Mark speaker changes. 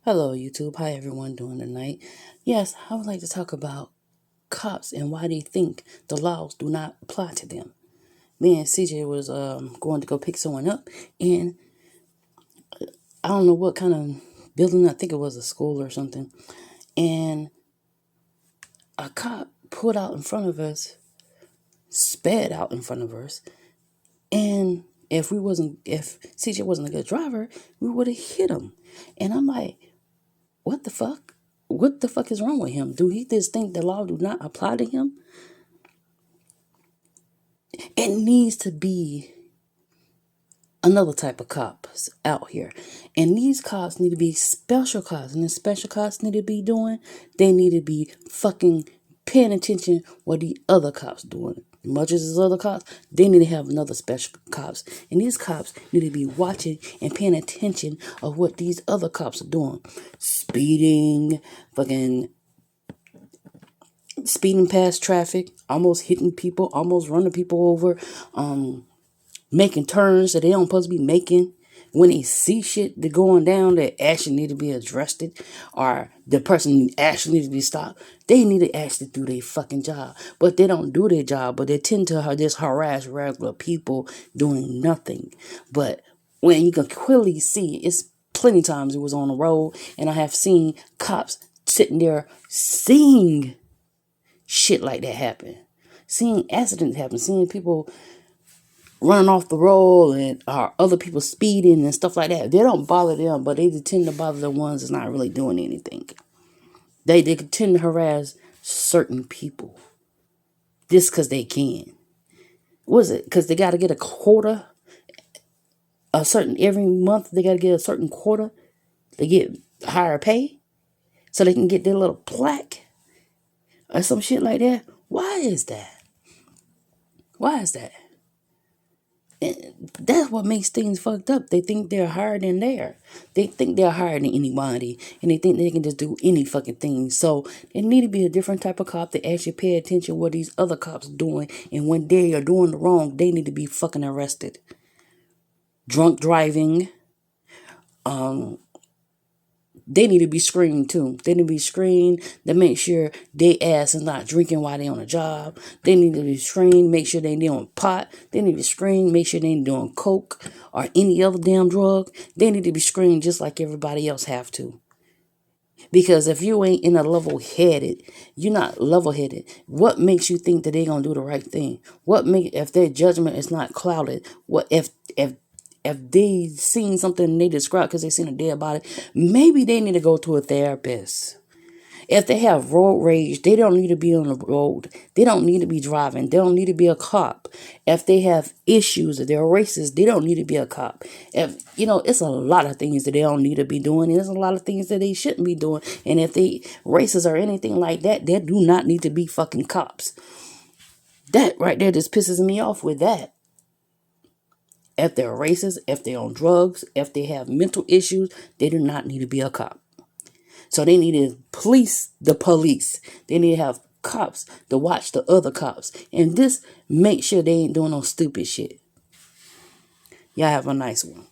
Speaker 1: Hello, YouTube. How everyone doing tonight? Yes, I would like to talk about cops and why they think the laws do not apply to them. Me and CJ was going to go pick someone up, and I don't know what kind of building. I think it was a school or something. And a cop pulled out in front of us, sped out in front of us, and if CJ wasn't a good driver, we would have hit him. And I'm like, what the fuck? What the fuck is wrong with him? Do he just think the law do not apply to him? It needs to be another type of cops out here. And these cops need to be special cops. And the special cops need to be doing, they need to be fucking paying attention what the other cops doing. Much as these other cops, they need to have another special cops. And these cops need to be watching and paying attention of what these other cops are doing. Speeding past traffic, almost hitting people, almost running people over, making turns that they don't supposed to be making. When they see shit that going down that actually need to be addressed, or the person actually needs to be stopped, they need to actually do their fucking job. But they don't do their job, but they tend to just harass regular people doing nothing. But when you can clearly see, it's plenty times it was on the road, and I have seen cops sitting there seeing shit like that happen, seeing accidents happen, seeing people running off the road and other people speeding and stuff like that. They don't bother them, but they tend to bother the ones that's not really doing anything. They tend to harass certain people just because they can. What is it? Because they got to get a quota, every month they got to get a certain quota. They get higher pay so they can get their little plaque or some shit like that. Why is that? Why is that? And that's what makes things fucked up. They think they're higher than there. They think they're higher than anybody, and they think they can just do any fucking thing. So there need to be a different type of cop that actually pay attention what these other cops are doing, and when they are doing the wrong, they need to be fucking arrested. Drunk driving, they need to be screened too. They need to be screened to make sure they ass is not drinking while they on a job. They need to be screened, make sure they ain't doing pot. They need to be screened, make sure they ain't doing coke or any other damn drug. They need to be screened just like everybody else have to. Because if you ain't in a level-headed, you're not level-headed. What makes you think that they gonna do the right thing? If their judgment is not clouded? What if they seen something they describe because they seen a dead body, maybe they need to go to a therapist. If they have road rage, they don't need to be on the road. They don't need to be driving. They don't need to be a cop. If they have issues, if they're racist, they don't need to be a cop. It's a lot of things that they don't need to be doing. And there's a lot of things that they shouldn't be doing. And if they racist or anything like that, they do not need to be fucking cops. That right there just pisses me off with that. If they're racist, if they're on drugs, if they have mental issues, they do not need to be a cop. So they need to police the police. They need to have cops to watch the other cops. And this make sure they ain't doing no stupid shit. Y'all have a nice one.